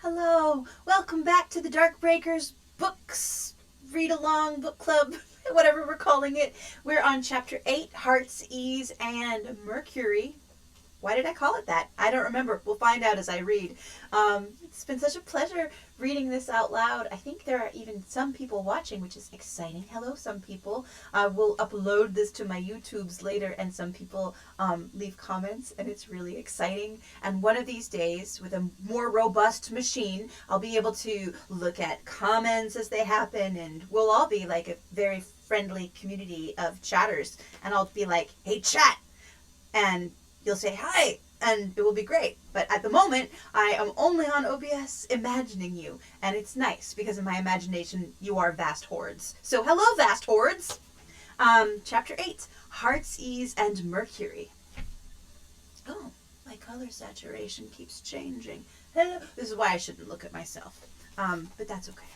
Hello, welcome back to the Dark Breakers Books Read-Along Book Club, whatever we're calling it. We're on Chapter 8, Heart's Ease and Mercury. Why did I call it that? I don't remember. We'll find out as I read. It's been such a pleasure reading this out loud. I think there are even some people watching, which is exciting. Hello, some people. We'll upload this to my YouTubes later, and some people leave comments, and it's really exciting. And one of these days, with a more robust machine, I'll be able to look at comments as they happen, and we'll all be like a very friendly community of chatters. And I'll be like, hey, chat! And you'll say hi, and it will be great. But at the moment, I am only on OBS imagining you, and it's nice because in my imagination, you are vast hordes. So hello, vast hordes! Chapter 8, Heart's Ease and Mercury. Oh, my color saturation keeps changing. Hello. This is why I shouldn't look at myself. But that's okay.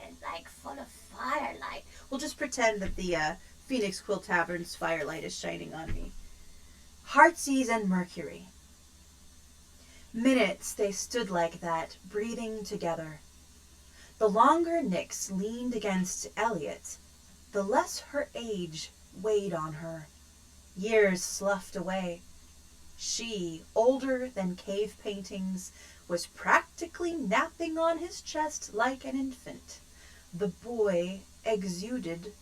It's like full of firelight. We'll just pretend that the Phoenix Quill Tavern's firelight is shining on me. Heart's Ease and Mercury. Minutes they stood like that, breathing together. The longer Nyx leaned against Eliot, the less her age weighed on her. Years sloughed away. She, older than cave paintings, was practically napping on his chest like an infant. The boy exuded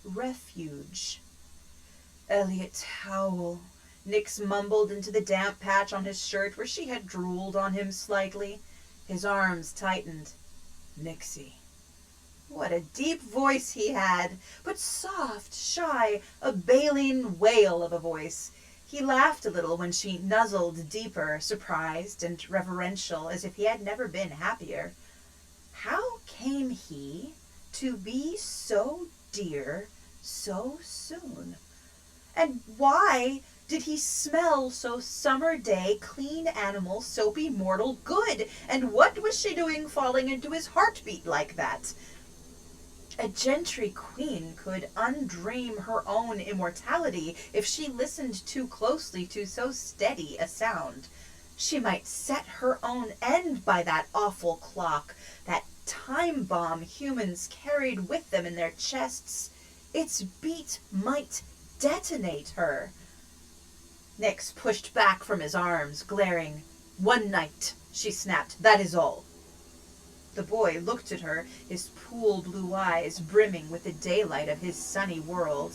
refuge. Eliot Howell. Nyx mumbled into the damp patch on his shirt where she had drooled on him slightly. His arms tightened. Nyxie. What a deep voice he had, but soft, shy, a baleen wail of a voice. He laughed a little when she nuzzled deeper, surprised and reverential, as if he had never been happier. How came he to be so dear so soon? And why did he smell so summer day, clean animal, soapy, mortal good? And what was she doing falling into his heartbeat like that? A gentry queen could undream her own immortality if she listened too closely to so steady a sound. She might set her own end by that awful clock, that time bomb humans carried with them in their chests. Its beat might detonate her. Nyx pushed back from his arms, glaring. "One night," she snapped. "That is all." The boy looked at her, his pool blue eyes brimming with the daylight of his sunny world.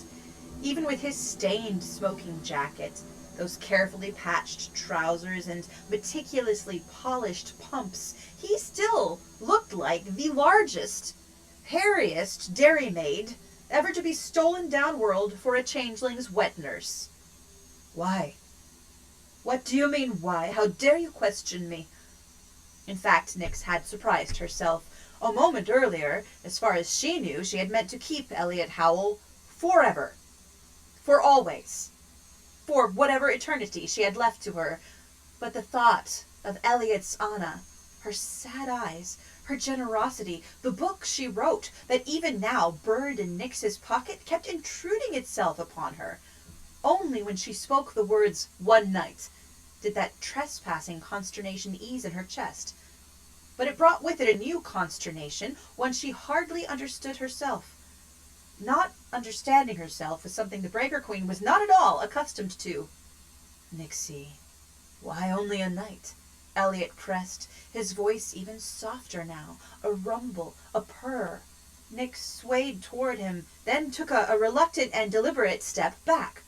Even with his stained smoking jacket, those carefully patched trousers and meticulously polished pumps, he still looked like the largest, hairiest dairymaid ever to be stolen downworld for a changeling's wet nurse. Why? What do you mean, why? How dare you question me? In fact, Nyx had surprised herself. A moment earlier, as far as she knew, she had meant to keep Eliot Howell forever. For always. For whatever eternity she had left to her. But the thought of Eliot's Anna, her sad eyes, her generosity, the book she wrote that even now burned in Nyx's pocket kept intruding itself upon her. Only when she spoke the words, "one night," did that trespassing consternation ease in her chest. But it brought with it a new consternation, one she hardly understood herself. Not understanding herself was something the Breaker Queen was not at all accustomed to. "Nyxie, why only a night?" Eliot pressed, his voice even softer now, a rumble, a purr. Nyx swayed toward him, then took a reluctant and deliberate step back.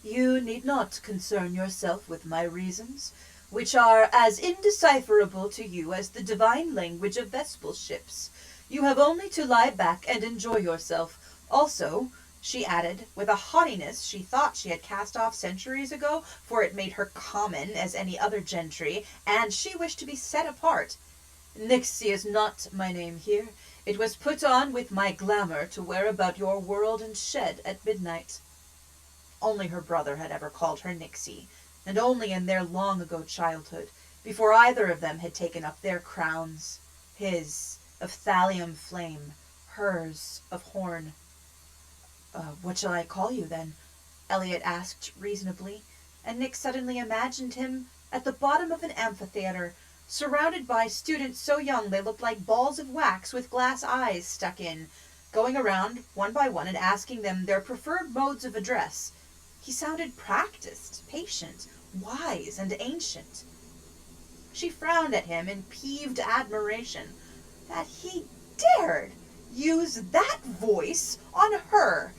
"You need not concern yourself with my reasons, which are as indecipherable to you as the divine language of Vespal ships. You have only to lie back and enjoy yourself. Also," she added, with a haughtiness she thought she had cast off centuries ago, for it made her common as any other gentry, and she wished to be set apart, "Nyxie is not my name here. It was put on with my glamour to wear about your world and shed at midnight." Only her brother had ever called her Nyxie, and only in their long-ago childhood, before either of them had taken up their crowns, his of thallium flame, hers of horn. What shall I call you, then?" Eliot asked reasonably, and Nyx suddenly imagined him at the bottom of an amphitheater, surrounded by students so young they looked like balls of wax with glass eyes stuck in, going around one by one and asking them their preferred modes of address. He sounded practiced, patient, wise, and ancient. She frowned at him in peeved admiration that he dared use that voice on her.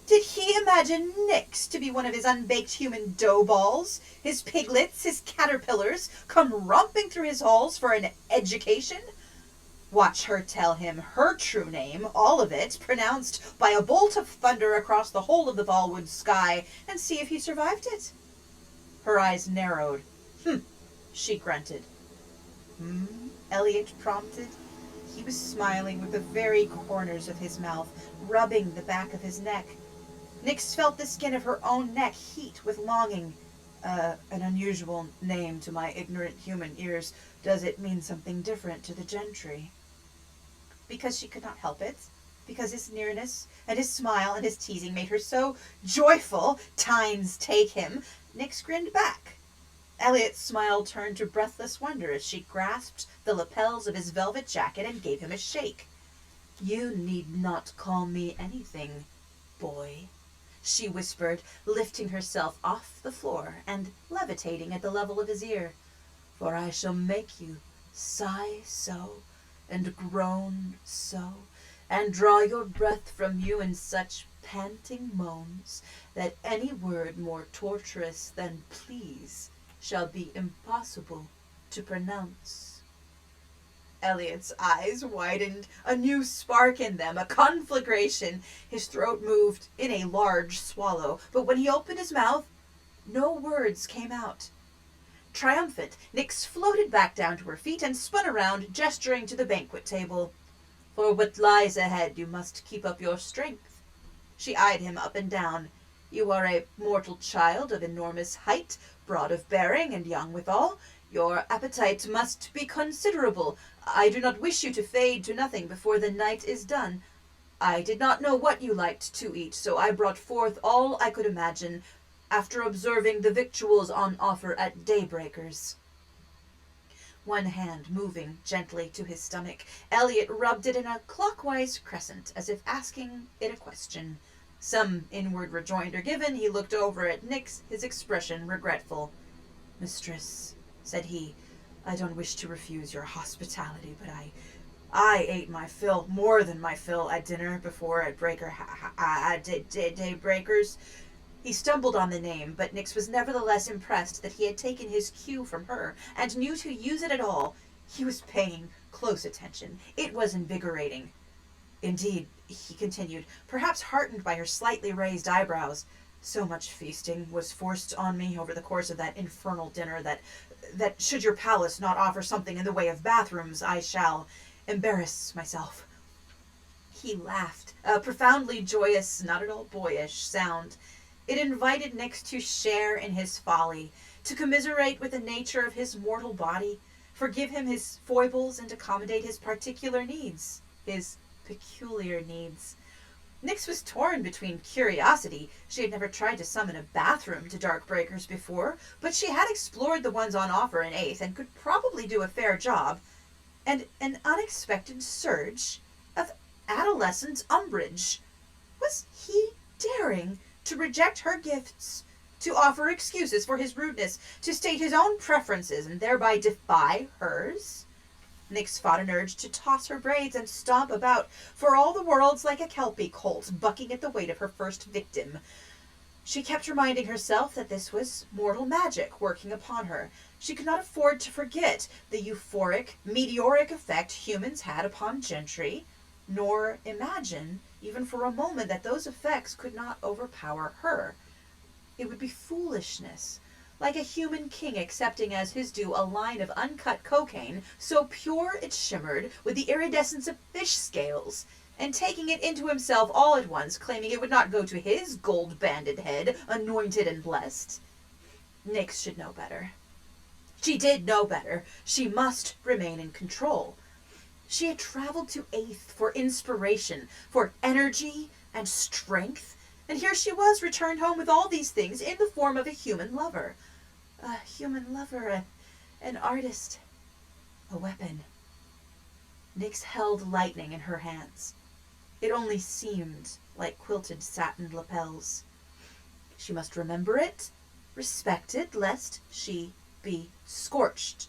Did he imagine Nyx to be one of his unbaked human dough balls? His piglets, his caterpillars, come romping through his halls for an education? Watch her tell him her true name, all of it, pronounced by a bolt of thunder across the whole of the Ballwood sky, and see if he survived it. Her eyes narrowed. She grunted. Elliot prompted. He was smiling with the very corners of his mouth, rubbing the back of his neck. Nyx felt the skin of her own neck heat with longing. An unusual name to my ignorant human ears. Does it mean something different to the gentry? Because she could not help it. Because his nearness, and his smile, and his teasing made her so joyful, times take him, Nyx grinned back. Elliot's smile turned to breathless wonder as she grasped the lapels of his velvet jacket and gave him a shake. You need not call me anything, boy, she whispered, lifting herself off the floor and levitating at the level of his ear. For I shall make you sigh so, and groan so, and draw your breath from you in such panting moans, that any word more torturous than please shall be impossible to pronounce. Elliot's eyes widened, a new spark in them, a conflagration. His throat moved in a large swallow, but when he opened his mouth, no words came out. Triumphant, Nyx floated back down to her feet and spun around, gesturing to the banquet table. For what lies ahead, you must keep up your strength. She eyed him up and down. You are a mortal child of enormous height, broad of bearing, and young withal. Your appetite must be considerable. I do not wish you to fade to nothing before the night is done. I did not know what you liked to eat, so I brought forth all I could imagine, after observing the victuals on offer at daybreakers. One hand moving gently to his stomach, Elliot rubbed it in a clockwise crescent, as if asking it a question. Some inward rejoinder given, he looked over at Nyx, his expression regretful. Mistress, said he, I don't wish to refuse your hospitality, but I ate my fill, more than my fill, at dinner before at daybreakers. He stumbled on the name, but Nyx was nevertheless impressed that he had taken his cue from her, and knew to use it at all. He was paying close attention. It was invigorating. Indeed, he continued, perhaps heartened by her slightly raised eyebrows, so much feasting was forced on me over the course of that infernal dinner that should your palace not offer something in the way of bathrooms, I shall embarrass myself. He laughed, a profoundly joyous, not at all boyish sound. It invited Nyx to share in his folly, to commiserate with the nature of his mortal body, forgive him his foibles, and accommodate his particular needs, his peculiar needs. Nyx was torn between curiosity. She had never tried to summon a bathroom to Darkbreakers before, but she had explored the ones on offer in 8th and could probably do a fair job, and an unexpected surge of adolescent umbrage. Was he daring to reject her gifts, to offer excuses for his rudeness, to state his own preferences and thereby defy hers? Nyx fought an urge to toss her braids and stomp about, for all the world's like a kelpie colt bucking at the weight of her first victim. She kept reminding herself that this was mortal magic working upon her. She could not afford to forget the euphoric, meteoric effect humans had upon gentry, nor imagine, even for a moment, that those effects could not overpower her. It would be foolishness, like a human king accepting as his due a line of uncut cocaine, so pure it shimmered with the iridescence of fish scales, and taking it into himself all at once, claiming it would not go to his gold-banded head, anointed and blessed. Nyx should know better. She did know better. She must remain in control. She had traveled to 8th for inspiration, for energy and strength, and here she was returned home with all these things in the form of a human lover. a human lover, an artist, a weapon. Nyx held lightning in her hands. It only seemed like quilted satin lapels. She must remember it, respect it, lest she be scorched.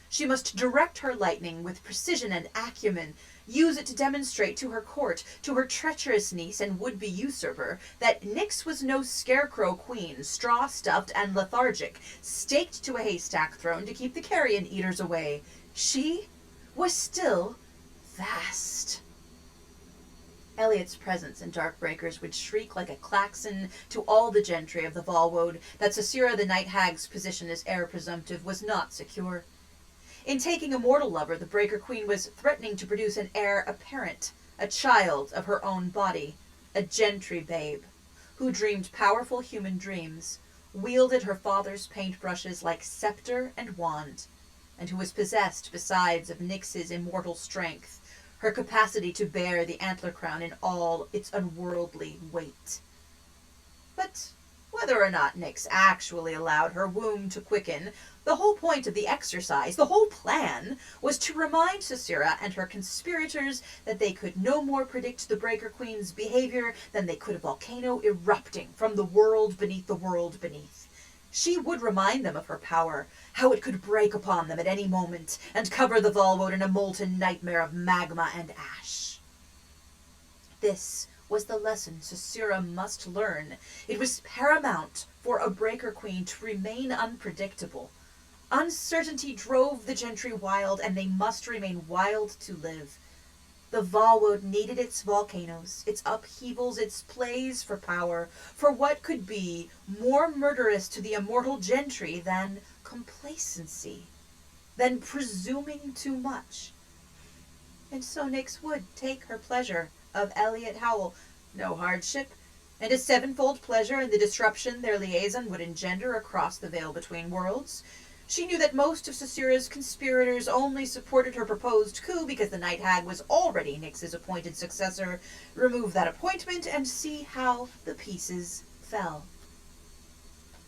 She must direct her lightning with precision and acumen, use it to demonstrate to her court, to her treacherous niece and would-be usurper, that Nyx was no scarecrow queen, straw-stuffed and lethargic, staked to a haystack throne to keep the carrion eaters away. She was still vast. Eliot's presence in Darkbreakers would shriek like a klaxon to all the gentry of the Volwoad that Sisera the Night Hag's position as heir presumptive was not secure. In taking a mortal lover, the Breaker Queen was threatening to produce an heir apparent, a child of her own body, a gentry babe, who dreamed powerful human dreams, wielded her father's paintbrushes like scepter and wand, and who was possessed, besides, of Nyx's immortal strength, her capacity to bear the antler crown in all its unworldly weight. But whether or not Nyx actually allowed her womb to quicken, the whole point of the exercise, the whole plan, was to remind Sisera and her conspirators that they could no more predict the Breaker Queen's behavior than they could a volcano erupting from the world beneath the world beneath. She would remind them of her power, how it could break upon them at any moment and cover the Volwoad in a molten nightmare of magma and ash. This was the lesson Sisera must learn. It was paramount for a Breaker Queen to remain unpredictable. Uncertainty drove the gentry wild, and they must remain wild to live. The Volwoad needed its volcanoes, its upheavals, its plays for power, for what could be more murderous to the immortal gentry than complacency, than presuming too much. And so Nyx would take her pleasure of Eliot Howell, no hardship, and a sevenfold pleasure in the disruption their liaison would engender across the veil between worlds. She knew that most of Sisera's conspirators only supported her proposed coup because the Night Hag was already Nyx's appointed successor. Remove that appointment and see how the pieces fell.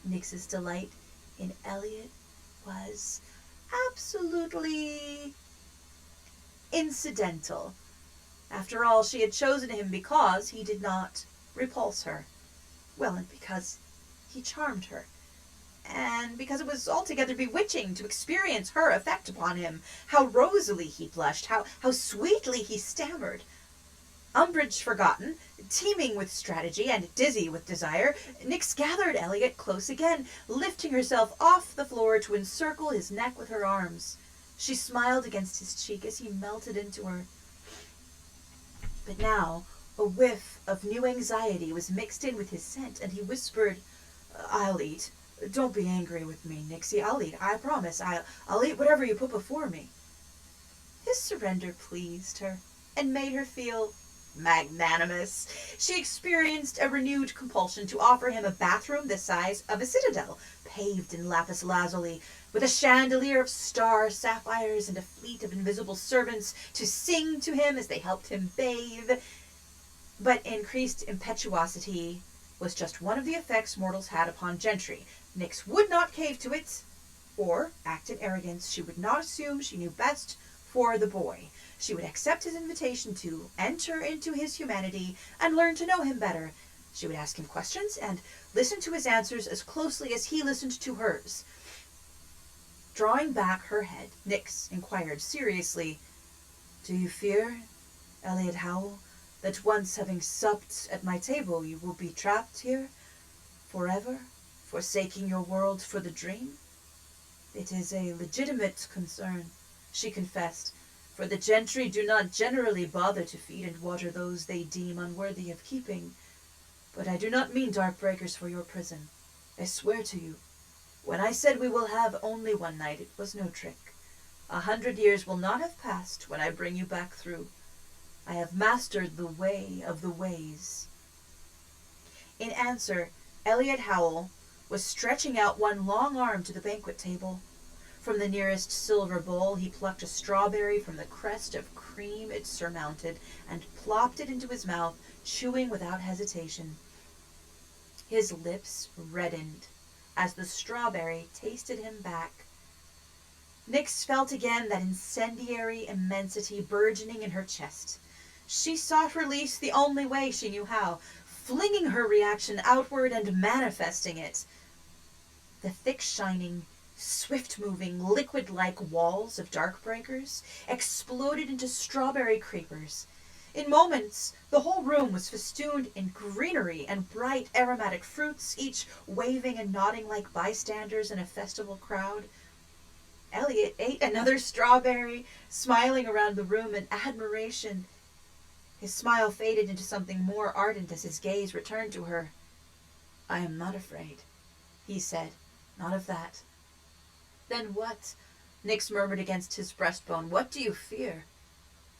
Nyx's delight in Eliot was absolutely incidental. After all, she had chosen him because he did not repulse her. Well, and because he charmed her. And because it was altogether bewitching to experience her effect upon him. How rosily he blushed, how sweetly he stammered. Umbrage forgotten, teeming with strategy and dizzy with desire, Nyx gathered Eliot close again, lifting herself off the floor to encircle his neck with her arms. She smiled against his cheek as he melted into her. But now a whiff of new anxiety was mixed in with his scent, and he whispered, "I'll eat. Don't be angry with me, Nyxie. I'll eat. I promise. I'll eat whatever you put before me." His surrender pleased her and made her feel magnanimous. She experienced a renewed compulsion to offer him a bathroom the size of a citadel, paved in lapis lazuli, with a chandelier of star sapphires and a fleet of invisible servants to sing to him as they helped him bathe. But increased impetuosity was just one of the effects mortals had upon gentry. Nyx would not cave to it, or act in arrogance. She would not assume she knew best for the boy. She would accept his invitation to enter into his humanity and learn to know him better. She would ask him questions and listen to his answers as closely as he listened to hers. Drawing back her head, Nyx inquired seriously, "Do you fear, Eliot Howell, that once having supped at my table you will be trapped here forever, forsaking your world for the dream?" "It is a legitimate concern," she confessed, "for the gentry do not generally bother to feed and water those they deem unworthy of keeping. But I do not mean Darkbreakers for your prison. I swear to you, when I said we will have only one night, it was no trick. 100 years will not have passed when I bring you back through. I have mastered the way of the ways." In answer, Eliot Howell was stretching out one long arm to the banquet table. From the nearest silver bowl he plucked a strawberry from the crest of cream it surmounted and plopped it into his mouth, chewing without hesitation. His lips reddened as the strawberry tasted him back. Nyx felt again that incendiary immensity burgeoning in her chest. She sought release the only way she knew how, flinging her reaction outward and manifesting it. The thick shining, swift-moving, liquid-like walls of Darkbreakers exploded into strawberry creepers. In moments, the whole room was festooned in greenery and bright aromatic fruits, each waving and nodding like bystanders in a festival crowd. Elliot ate another strawberry, smiling around the room in admiration. His smile faded into something more ardent as his gaze returned to her. "I am not afraid," he said. "Not of that." "Then what?" Nyx murmured against his breastbone. "What do you fear?"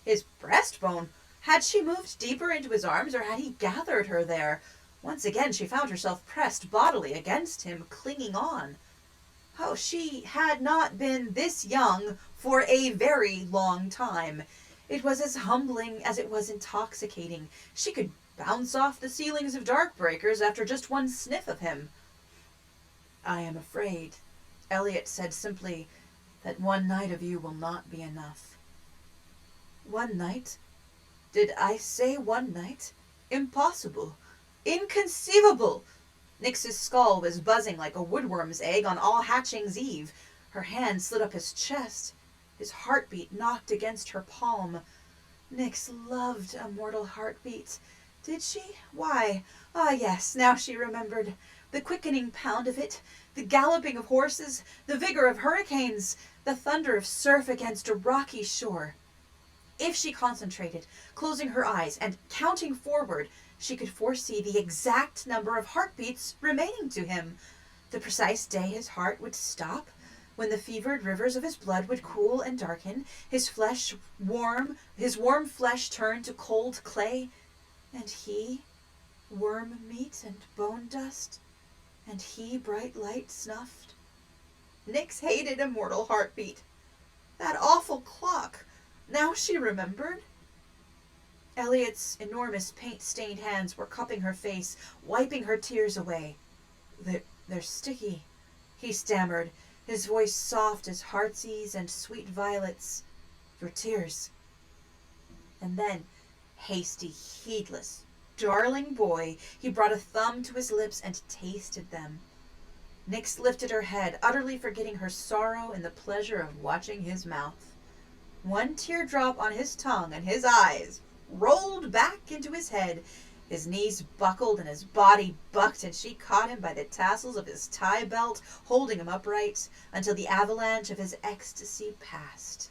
His breastbone? Had she moved deeper into his arms, or had he gathered her there? Once again she found herself pressed bodily against him, clinging on. Oh, she had not been this young for a very long time. It was as humbling as it was intoxicating. She could bounce off the ceilings of Darkbreakers after just one sniff of him. "I am afraid," Elliot said simply, "that one night of you will not be enough." "One night? Did I say one night? Impossible. Inconceivable!" Nyx's skull was buzzing like a woodworm's egg on All-Hatchings Eve. Her hand slid up his chest. His heartbeat knocked against her palm. Nyx loved a mortal heartbeat. Did she? Why? Ah, yes, now she remembered. The quickening pound of it, the galloping of horses, the vigor of hurricanes, the thunder of surf against a rocky shore. If she concentrated, closing her eyes and counting forward, she could foresee the exact number of heartbeats remaining to him, the precise day his heart would stop, when the fevered rivers of his blood would cool and darken, his warm flesh turn to cold clay, and he, worm meat and bone dust, and he bright light snuffed. Nyx hated a mortal heartbeat. That awful clock. Now she remembered. Elliot's enormous paint-stained hands were cupping her face, wiping her tears away. They're sticky," he stammered, his voice soft as heartsease and sweet violets. "Your tears." And then, hasty, heedless, darling boy, he brought a thumb to his lips and tasted them. Nyx lifted her head, utterly forgetting her sorrow in the pleasure of watching his mouth. One teardrop on his tongue, and his eyes rolled back into his head. His knees buckled and his body bucked, and she caught him by the tassels of his tie belt, holding him upright until the avalanche of his ecstasy passed.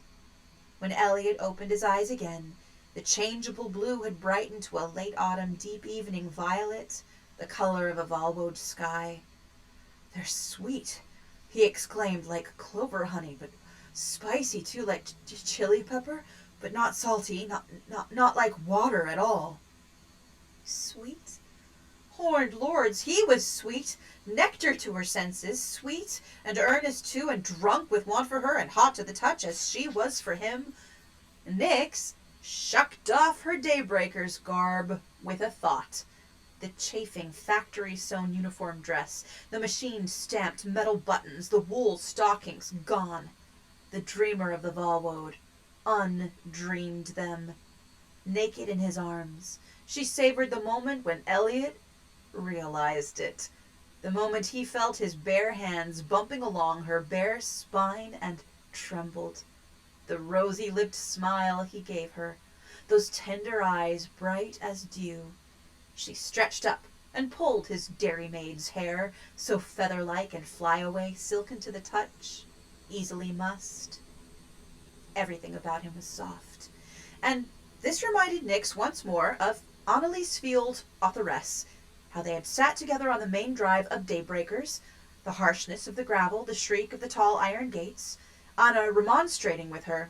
When Elliot opened his eyes again, the changeable blue had brightened to a late autumn deep evening violet, the color of a Volwoed sky. "They're sweet," he exclaimed, "like clover honey, but spicy too, like chili pepper, but not salty, not like water at all." Sweet? Horned lords, he was sweet, nectar to her senses, sweet and earnest too, and drunk with want for her, and hot to the touch as she was for him. Nyx shucked off her daybreaker's garb with a thought. The chafing factory-sewn uniform dress, the machine-stamped metal buttons, the wool stockings, gone. The dreamer of the Volwoed undreamed them. Naked in his arms, she savored the moment when Elliot realized it. The moment he felt his bare hands bumping along her bare spine and trembled. The rosy-lipped smile he gave her, those tender eyes bright as dew. She stretched up and pulled his dairymaid's hair, so feather-like and fly-away, silken to the touch, easily mussed. Everything about him was soft. And this reminded Nyx once more of Annalise Field, authoress, how they had sat together on the main drive of Daybreakers, the harshness of the gravel, the shriek of the tall iron gates, Anna remonstrating with her,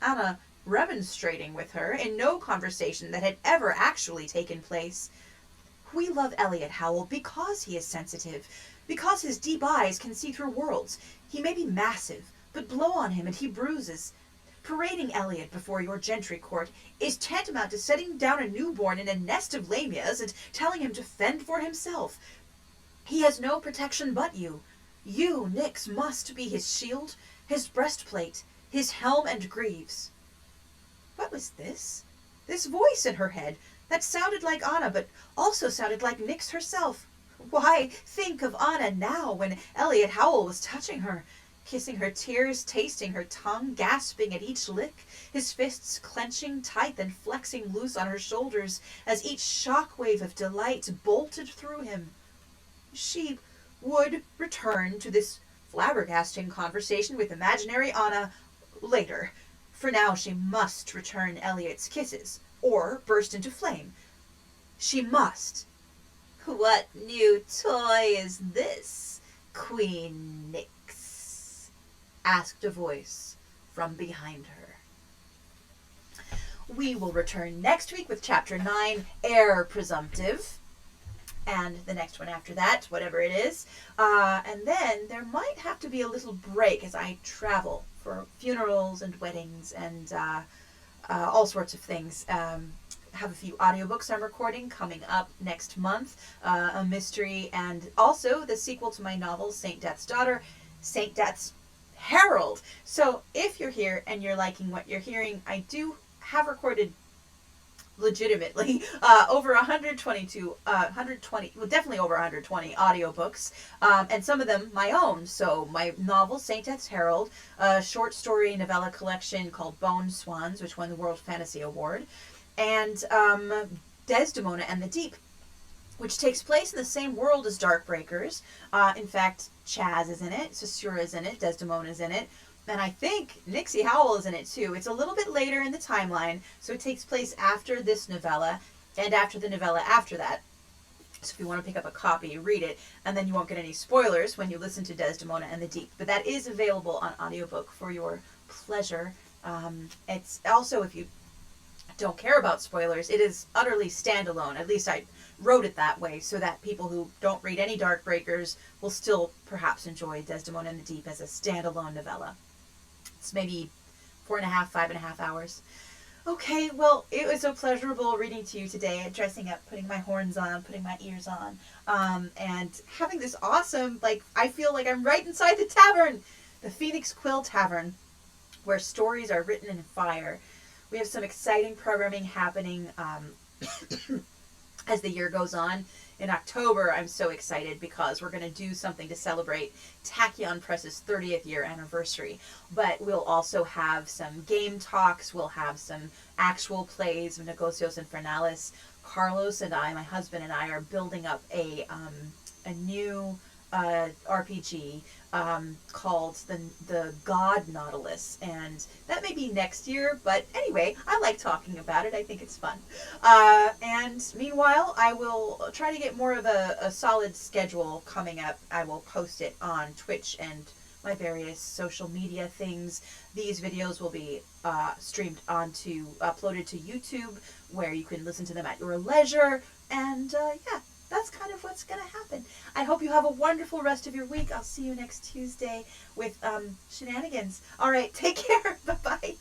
Anna remonstrating with her in no conversation that had ever actually taken place. We love Elliot Howell because he is sensitive, because his deep eyes can see through worlds. He may be massive, but blow on him and he bruises. Parading Elliot before your gentry court is tantamount to setting down a newborn in a nest of lamias and telling him to fend for himself. He has no protection but you. You, Nyx, must be his shield, his breastplate, his helm and greaves. What was this? This voice in her head that sounded like Anna, but also sounded like Nyx herself. Why think of Anna now when Elliot Howell was touching her, kissing her tears, tasting her tongue, gasping at each lick, his fists clenching tight then flexing loose on her shoulders as each shockwave of delight bolted through him. She would return to this flabbergasting conversation with imaginary Anna later. For now she must return Elliot's kisses, or burst into flame. She must. What new toy is this, Queen Nyx? Asked a voice from behind her. We will return next week with Chapter 9, Heir Presumptive, and the next one after that, whatever it is. And then there might have to be a little break as I travel for funerals and weddings and all sorts of things. Have a few audiobooks I'm recording coming up next month, a mystery, and also the sequel to my novel, Saint Death's Daughter, Saint Death's Herald. So if you're here and you're liking what you're hearing, I do have recorded legitimately over 120, well, definitely over 120 audiobooks, and some of them my own. So my novel, Saint Death's Herald, a short story novella collection called Bone Swans, which won the World Fantasy Award, and Desdemona and the Deep, which takes place in the same world as Darkbreakers. In fact, Chaz is in it, Sasura is in it, Desdemona is in it, and I think Nixie Howell is in it too. It's a little bit later in the timeline, so it takes place after this novella, and after the novella after that. So if you want to pick up a copy, read it, and then you won't get any spoilers when you listen to Desdemona and the Deep. But that is available on audiobook for your pleasure. It's also, if you don't care about spoilers, it is utterly standalone. At least I wrote it that way so that people who don't read any Darkbreakers will still perhaps enjoy Desdemona and the Deep as a standalone novella. It's maybe 4.5, 5.5 hours. Okay, well, it was so pleasurable reading to you today, dressing up, putting my horns on, putting my ears on, and having this awesome, I feel like I'm right inside the tavern, the Phoenix Quill Tavern, where stories are written in fire. We have some exciting programming happening as the year goes on. In October, I'm so excited because we're going to do something to celebrate Tachyon Press's 30th year anniversary. But we'll also have some game talks. We'll have some actual plays of Negocios Infernalis. Carlos and I, my husband and I, are building up a new RPG called the God Nautilus, and that may be next year, but anyway, I like talking about it. I think it's fun. And meanwhile, I will try to get more of a solid schedule coming up. I will post it on Twitch and my various social media things. These videos will be uploaded to YouTube, where you can listen to them at your leisure, and yeah, that's kind of what's going to happen. I hope you have a wonderful rest of your week. I'll see you next Tuesday with shenanigans. All right, take care. Bye-bye.